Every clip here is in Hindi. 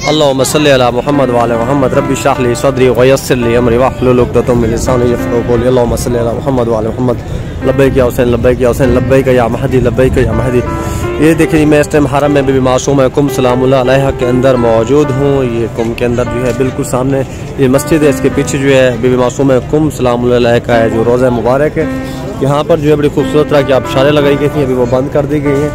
अल्लाहुम्मा सल्लि अला मुहम्मद व अला मुहम्मद रब्बि इश्रह ली सदरी व यस्सिर ली अमरी वहलुल उक़दतम मिन लिसानी यफ़क़हू क़ौली। अल्लाहुम्मा सल्लि अला मुहम्मद व अला मुहम्मद लब्बैक या हुसैन लब्बैक या हुसैन लब्बैक या महदी लब्बैक या महदी। ये देखिए मैं इस टाइम हरम में बीबी मासूमा कुम सलामुल्लाह अलैहा के अंदर मौजूद हूँ। ये कुम के अंदर जो है बिल्कुल सामने ये मस्जिद है, इसके पीछे जो है बीबी मासूमा कुम सलामुल्लाह अलैहा का है जो रोज़ा मुबारक है। यहाँ पर जो है बड़ी खूबसूरत तरह की आबशारें लगाई गई थी, अभी वो बंद कर दी गई हैं।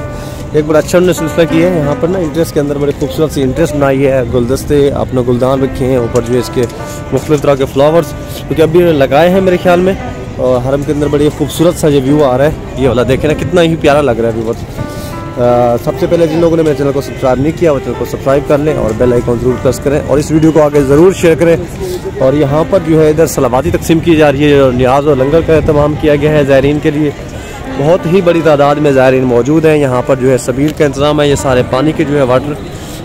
एक बड़ा अच्छा उन्होंने सिलसिला किया है। यहाँ पर ना इंटरेस्ट के अंदर बड़ी खूबसूरत सी इंटरेस्ट बनाई है, गुलदस्ते अपने गुलदान रखे हैं, ऊपर जो है इसके मुख्तलिफ तरह के फ्लावर्स क्योंकि अभी लगाए हैं मेरे ख्याल में। और हरम के अंदर बड़ी खूबसूरत सा ये व्यू आ रहा है, ये वाला देखें ना कितना ही प्यारा लग रहा है व्यूअर्स। सबसे पहले जिन लोगों ने मेरे चैनल को सब्सक्राइब नहीं किया वो चैनल को सब्सक्राइब कर लें और बेल आइकन ज़रूर प्रेस करें और इस वीडियो को आगे ज़रूर शेयर करें। और यहाँ पर जो है इधर सलावाती तकसीम की जा रही है और न्याज और लंगर का अहतमाम किया गया है ज़ायरीन के लिए। बहुत ही बड़ी तादाद में ज़ायरीन मौजूद हैं। यहाँ पर जो है सबील का इंतज़ाम है, ये सारे पानी के जो है वाटर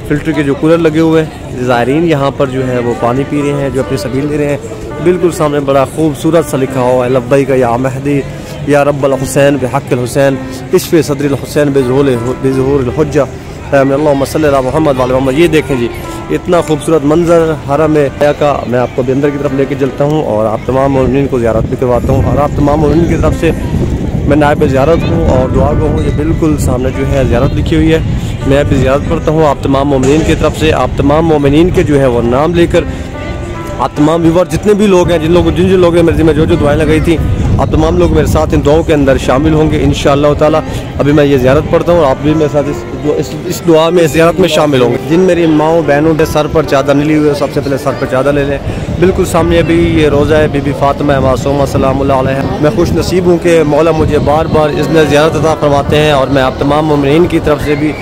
फिल्टर के जो कूलर लगे हुए हैं। ज़ायरीन यहाँ पर जो है वो पानी पी रहे हैं, जो अपनी सबील ले रहे हैं। बिल्कुल सामने बड़ा खूबसूरत सा लिखा हुआ है लब्बैक या महदी या रब्बल हुसैन बिहक़्क़िल हुसैन इश्फ़ सदरिल हुसैन बिज़ुहूरिल हुज्जा अल्लाहुम्मा सल्लि अला मुहम्मद व अला मुहम्मद। ये देखें जी इतना खूबसूरत मंजर हरम में का मैं आपको भी अंदर की तरफ लेके चलता हूँ और आप तमाम मोमिनीन को ज़ियारत भी करवाता हूँ। और आप तमाम मोमिनीन की तरफ से मैं नायब ज़ियारत हूँ और दुआ गो हूँ। ये बिल्कुल सामने जो है ज़ियारत लिखी हुई है, मैं भी ज़ियारत करता हूँ आप तमाम मोमिनीन की तरफ से। आप तमाम मोमिनीन के जो है वो नाम लेकर आप तमाम व्यूअर जितने भी लोग हैं जिन लोगों ने मेरे ज़िम्मे जो दुआएं लगाई थी आप तमाम लोग मेरे साथ इन दुआओं के अंदर शामिल होंगे इंशाअल्लाह ताला। अभी मैं ये ज़ियारत पढ़ता हूँ और आप भी मेरे साथ इस दुआ में ज़ियारत में शामिल होंगे। जिन मेरी माओ बहनों के सर पर चादर नहीं ली हुई सबसे पहले सर पर चादर ले लें। बिल्कुल सामने अभी ये रोज़ा है बीबी फातिमा मासूमा सलामुल्लाह अलैहा। मैं खुश नसीब हूँ कि मौला मुझे बार बार इसने ज़ियारत अता फरमाते हैं और मैं आप तमाम मोमिनीन की तरफ से भी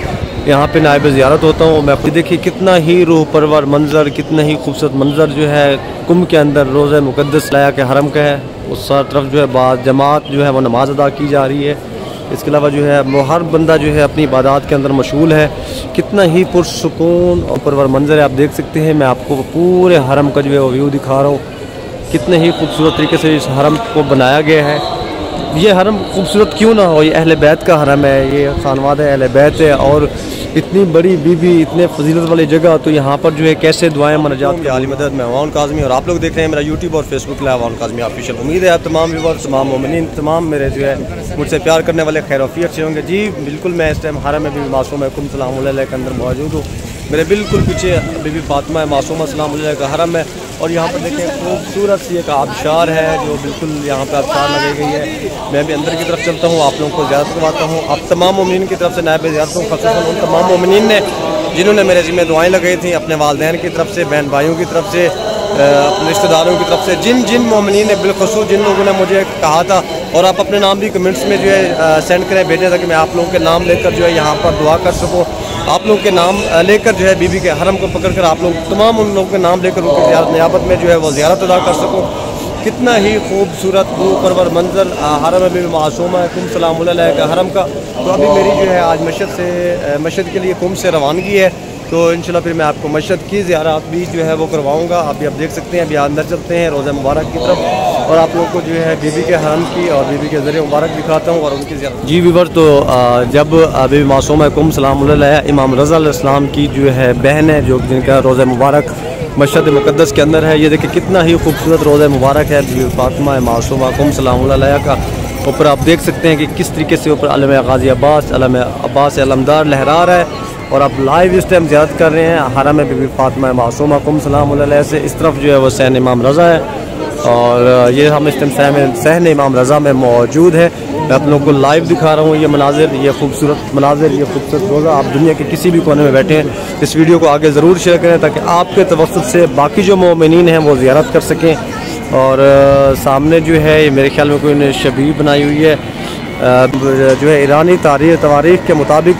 यहाँ पे नायब ज़ियारत होता हूँ। मैं देखिए कितना ही रूह परवर मंज़र, कितना ही खूबसूरत मंज़र जो है कुम के अंदर रोज़ा मुक़द्दस लाया के हरम का है। उस तरफ जो है बाद जमात जो है वो नमाज अदा की जा रही है। इसके अलावा जो है वो हर बंदा जो है अपनी इबादत के अंदर मशगूल है। कितना ही पुरसुकून और परवर मंज़र है, आप देख सकते हैं। मैं आपको पूरे हरम का जो है वो व्यू दिखा रहा हूँ, कितने ही खूबसूरत तरीके से इस हरम को बनाया गया है। ये हरम खूबसूरत क्यों ना हो, ये अहले बैत का हरम है, ये खानवादा अहले बैत है और इतनी बड़ी बीबी इतने फजीलत वाली जगह, तो यहाँ पर जो है कैसे दुआएं मनाजात की आली मदद। मैं अवान काज़मी और आप लोग देख रहे हैं मेरा यूट्यूब और Facebook live Awan Kazmi official. उम्मीद है आप तमाम व्यूअर्स तमाम मोमिनीन तमाम मेरे जो है मुझसे प्यार करने वाले खैर वफ़ी अच्छे होंगे। जी बिल्कुल मैं इस टाइम हरम में बीबी मासूमा कुम सलामुल्लाह अलैहा के अंदर मौजूद हूँ। मेरे बिल्कुल पीछे बीबी फातिमा मासूमा सलामुल्लाह अलैहा का हरम है और यहाँ पर देखें खूबसूरत सी एक आबशार है जो बिल्कुल यहाँ पर आबशार लगाई गई है। मैं भी अंदर की तरफ चलता हूँ, आप लोगों को ज़ियारत करवाता हूँ। आप तमाम मोमिनीन की तरफ से नायब ज़ियारत हूँ, ख़ुसूसन उन तमाम मोमिनीन ने जिन्होंने मेरे ज़िम्मे दुआएं लगाई थी, अपने वालिदैन की तरफ से, बहन भाइयों की तरफ से, अपने रिश्तेदारों की तरफ से। जिन मोमिनीन ने बिलखुसूस जिन लोगों ने मुझे कहा था और आप अपने नाम भी कमेंट्स में जो है सेंड करें भेजें ताकि मैं आप लोगों के नाम लेकर जो है यहाँ पर दुआ कर सकूँ। आप लोगों के नाम लेकर जो है बीबी के हरम को पकड़ कर आप लोग तमाम उन लोगों के नाम लेकर उनकी ज़ियारत नियाबत में जो है वो ज़ियारत अदा कर सकूँ। कितना ही खूबसूरत रूह परवर मंजर हरम बीबी मासूमा कुम सलामुल्लाह अलैहा का हरम का। तो अभी मेरी जो है आज मस्जिद के लिए कुम से रवानगी है, तो इंशाल्लाह फिर मैं आपको मस्जिद की ज़ियारत भी जो है वो करवाऊँगा। अभी आप देख सकते हैं, अभी अंदर चलते हैं रोज़ा मुबारक की तरफ और आप लोगों को जो है बीबी के हरम की और बीबी के ज़रिए मुबारक दिखाता हूँ और उनकी ज़ियारत। जी व्यूअर, तो जब बीबी मासूमा कुम सलामुल्लाह अलैहा इमाम रज़ा अलैहिस्सलाम की जो है बहन है जो जिनका रोज़ा मुबारक मस्जिद मुक़द्दस के अंदर है। ये देखिए कितना ही खूबसूरत रोज़ा मुबारक है बीबी फातिमा मासूमा कुम सलामुल्लाह अलैहा का। ऊपर आप देख सकते हैं कि किस तरीके से ऊपर अलम गाज़ी अब्बास अलमदार लहरा रहा है और आप लाइव इस टाइम ज़ियारत कर रहे हैं हरम में बीबी फातिमा मासूमा कुम सलामुल्लाह अलैहा से। इस तरफ जो है वो सहन इमाम रज़ा है और ये हम इस टाइम सहन इमाम रज़ा में मौजूद है। मैं आप लोगों को लाइव दिखा रहा हूँ ये मनाजिर, ये खूबसूरत मनाजिर, ये खूबसूरत रोज़ा। आप दुनिया के किसी भी कोने में बैठे हैं इस वीडियो को आगे ज़रूर शेयर करें ताकि आपके तवस्सुत से बाकी जो मोमिनीन हैं वो ज़ियारत कर सकें। और सामने जो है मेरे ख्याल में कोई शबीह बनाई हुई है जो है ईरानी तवारीख़ के मुताबिक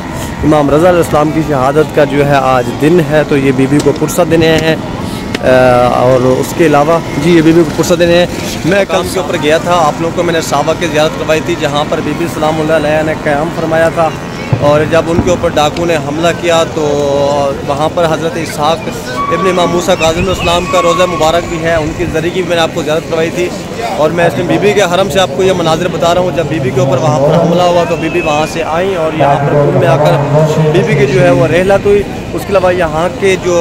इमाम रज़ा अलैहिस्सलाम की शहादत का जो है आज दिन है, तो ये बीबी को पुरसा देने हैं। और उसके अलावा जी ये बीबी को पुरसा देने हैं। मैं कल के ऊपर गया था, आप लोगों को मैंने साहबा की ज़ियारत करवाई थी जहाँ पर बीबी सलामुल्लाह अलैहा ने क़याम फरमाया था और जब उनके ऊपर डाकू ने हमला किया तो वहाँ पर हज़रत इसहाक़ इब्न इमाम मूसा काज़िम अलैहिस्सलाम का रोज़ा मुबारक भी है, उनकी ज़रिए की मैंने आपको ज़ियारत करवाई थी। और मैं इसमें बीबी के हरम से आपको ये मनाज़िर बता रहा हूँ। जब बीबी के ऊपर वहाँ पर हमला हुआ तो बीबी वहाँ से आई और यहाँ पर कुल में आकर बीबी की जो है वो रहलत हुई उसके अलावा यहाँ के जो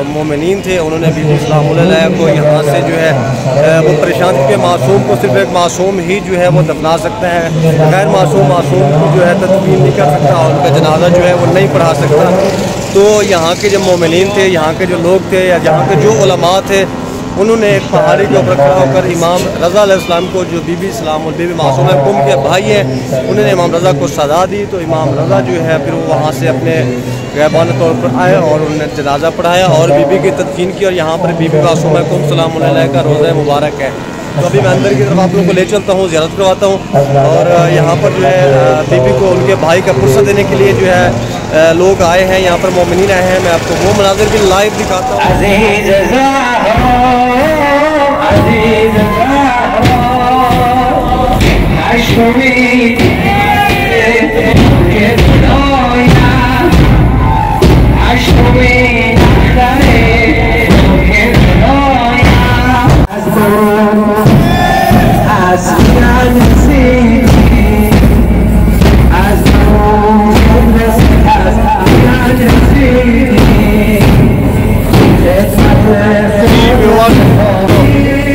मोमिनीन थे उन्होंने बीबी सलाम को यहाँ से जो है वो परेशान थे। मासूम को सिर्फ एक मासूम ही जो है वो दफना सकता है, गैर मासूम को जो है तदफीन नहीं कर सकता और उनका जनाजा जो है वो नहीं पढ़ा सकता। तो यहाँ के जो मोमिनीन थे, यहाँ के जो लोग थे या यहाँ के जो उलमा थे, उन्होंने एक पहाड़ी के ऊपर खड़ा होकर इमाम रज़ा अलैहिस्सलाम को, जो बीबी सलाम और बीबी मासूमा कुम के भाई हैं, उन्होंने इमाम रज़ा को सजा दी। तो इमाम रज़ा जो है फिर वो वहाँ से अपने गैबाना तौर पर आए और उन्होंने जनाजा पढ़ाया और बीबी की तदफीन की। और यहाँ पर बीबी मासूमा कुम सलाम अलैहा का रोज़ा मुबारक है। तो अभी मैं अंदर की तरफ आप लोगों को ले चलता हूँ, ज़ियारत करवाता हूँ। और यहाँ पर जो है बीबी को उनके भाई का पुरसा देने के लिए जो है लोग आए हैं, यहाँ पर मोमिनीन आए हैं। मैं आपको वो मनाज़िर भी लाइव दिखाता हूँ।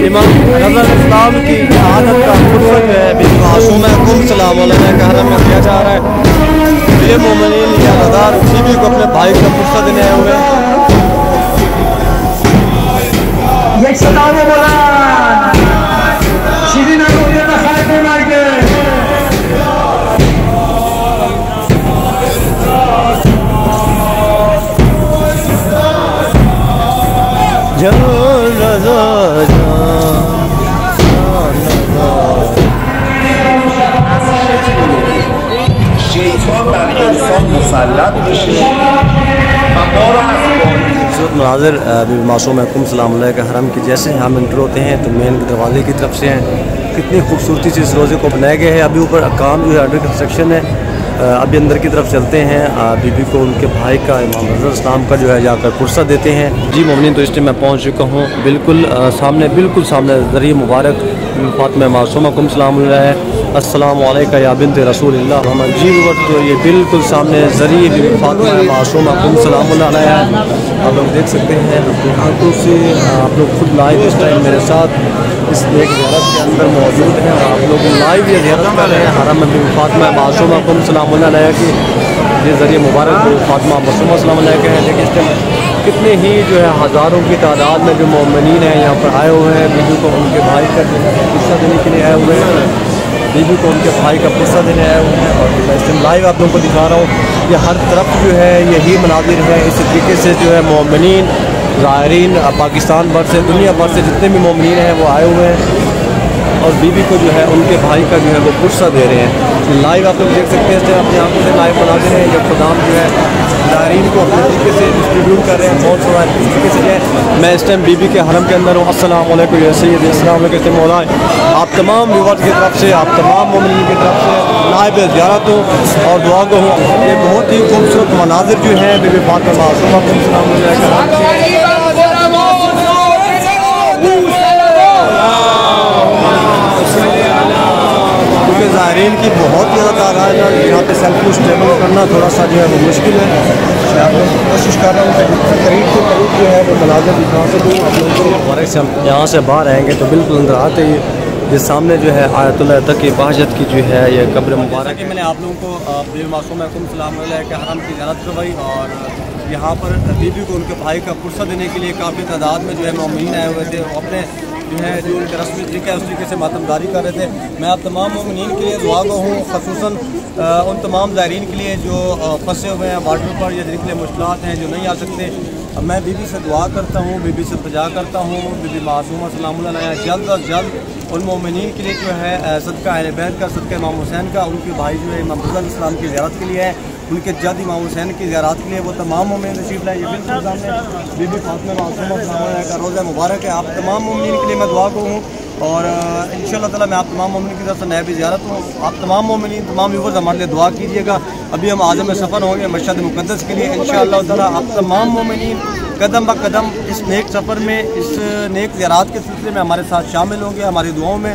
इमाम रज़ा अलैहिस्सलाम की आदत का फुर्सत है बीबी मासूमा कुम सलाम अलैहा का हरम में किया जा रहा है। ये मोमिनीन या रज़ादार बीबी को अपने भाई का फुर्सत देने आए हुए हैं। मनाज़िर बीबी मासूमा कुम सलाम अलैहा के हरम की जैसे हम इंटर होते हैं तो मेन दरवाजे की तरफ से हैं। कितनी खूबसूरती से इस रोज़े को बनाया गया है। अभी ऊपर काम जो है अंडर कंस्ट्रक्शन है। अभी अंदर की तरफ चलते हैं। बीबी को उनके भाई का इमाम रज़ा अलैहिस्सलाम का जो है जाकर पुरसा देते हैं। जी मोमिनीन, तो इस टाइम मैं पहुँच चुका हूँ बिल्कुल सामने ज़रिए मुबारक फातिमा मासूमा कुम सलाम अलैहा अस्सलामु अलैका या बिन्ते रसूलिल्लाह। जी तो ये बिल्कुल सामने ज़रिए बीबी फातिमा मासूमा कुम सलाम अलैहा आप लोग देख सकते हैं अपनी आंखों से। आप लोग खुद लाइव इस टाइम मेरे साथ इस एक ज़ियारत के अंदर मौजूद हैं और आप लोग लाइव ये ज़ियारत कर रहे हैं हरम में बीबी फातिमा मासूमा कुम सलाम अलैहा की। ये ज़रिए मुबारक बीबी फातिमा मासूमा सलाम अलैहा के हैं। लेकिन इस टाइम कितने ही जो है हज़ारों की तादाद में जो मोमिनीन हैं यहाँ पर आए हुए हैं। बीबी को उनके भाई का पुरसा देने के लिए आए हुए हैं। बीबी को उनके भाई का पुरसा देने आए हुए हैं और मैं इस टाइम लाइव आप लोगों को दिखा रहा हूँ कि हर तरफ जो है यही मनाज़िर है। इसी तरीके से जो है मोमिनीन ज़ायरीन पाकिस्तान भर से, दुनिया भर से जितने भी मोमिनीन हैं वो आए हुए हैं और बीबी को जो है उनके भाई का जो है वो पुरसा दे रहे हैं। लाइव आप लोग देख सकते हैं अपनी आंखों से लाइव मनाज़िर हैं। जब खुदाम जो है ज़ायरीन को अपने तरीके से डिस्ट्रीब्यूट कर रहे हैं बहुत सारा इस तरीके से जो है। मैं इस टाइम बीबी के हरम के अंदर हूँ। अस्सलाम वालेकुम सय्यद, अस्सलाम वालेकुम मौला। आप तमाम व्यूअर्स की तरफ से, आप तमाम मोमिनीन की तरफ से लाइव ज़ियारत हूँ और दुआ को हूँ। ये बहुत ही खूबसूरत मनाज़िर जो है बीबी फातिमा मासूमा कुम सलाम अलैहा ज़ायरीन की बहुत ज़्यादा तादाद है। यहाँ पे सेल्फ स्टेबल करना थोड़ा सा जो है वो मुश्किल है। मैं आप लोगों को कोशिश कर रहा हूँ कि जितना करीब से करीब जो है वो मनाज़िर दिखा सकूँ आप लोगों को। हमारे से हम यहाँ से बाहर आएँगे तो बिल्कुल अंदर आते ही ये सामने जो है आयतुल्लाह तक की बहजत की जो है ये कब्र मुबारक है। मैंने आप लोगों को बीबी मासूमा कुम सलाम अलैहा के हरम की ज़ियारत करवाई और यहाँ पर बीबी को उनके भाई का पुरसा देने के लिए काफ़ी तादाद में जो है मोमिनीन आए हुए थे। अपने जो है जो उनका रस्मी तरीका है उस तरीके से मातमदारी कर रहे थे। मैं आप तमाम मोमिनीन के लिए दुआ गो हूँ, ख़ुसूसन उन तमाम ज़ायरीन के लिए जो फंसे हुए हैं बॉर्डर पर या जिनके लिए मुश्किलात हैं, जो नहीं आ सकते। मैं बीबी से दुआ करता हूँ, बीबी से इल्तिजा करता हूँ बीबी मासूमा सलाम अलैहा जल्द अज जल्द उन मोमिनीन के लिए जो है सदका अहले बैत का, सदका इमाम हुसैन का, उनके भाई जो है इमाम रज़ा अलैहिस्सलाम की ज़ियारत के लिए है, उनके जद इमाम हुसैन की ज़ियारत के लिए वो तमाम मोमिनीन तशरीफ़ लाए। ये बिल्कुल सामने बीबी फातिमा मासूमा सलाम अलैहा का रोज़ा मुबारक है। आप तमाम मोमिनीन के लिए मैं दुआ को हूँ और इंशाअल्लाह ताला मैं आप तमाम मोमिनीन की तरफ से नया भी ज़ियारत हूँ। आप तमाम मोमिनीन, तमाम व्यूअर्स हमारे लिए दुआ कीजिएगा। अभी हम आज़म में सफ़र होंगे मशहद मुक़द्दस के लिए इंशाअल्लाह ताला। आप तमाम मोमिनीन कदम ब कदम इस नेक सफ़र में, इस नेक ज़ियारत के सिलसिले में हमारे साथ शामिल होंगे। हमारी दुआओं में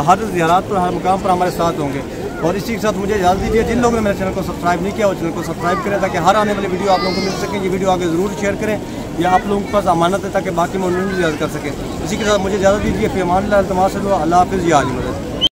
हर ज़ियारत पर, हर मुकाम पर हमारे साथ होंगे। और इसी के साथ मुझे इजाज़त दीजिए। जिन लोगों ने मेरे चैनल को सब्सक्राइब नहीं किया वो चैनल को सब्सक्राइब करें ताकि हर आने वाली वीडियो आप लोगों को मिल सके। ये वीडियो आगे ज़रूर शेयर करें, या आप लोगों के पास अमानत है ताकि बाकी मोमिन भी इजाज़त कर सकें। इसी के साथ मुझे इजाज़त दीजिए। फ़ी अमान अल्लाह, अल्लाह हाफ़िज़, या अली मदद।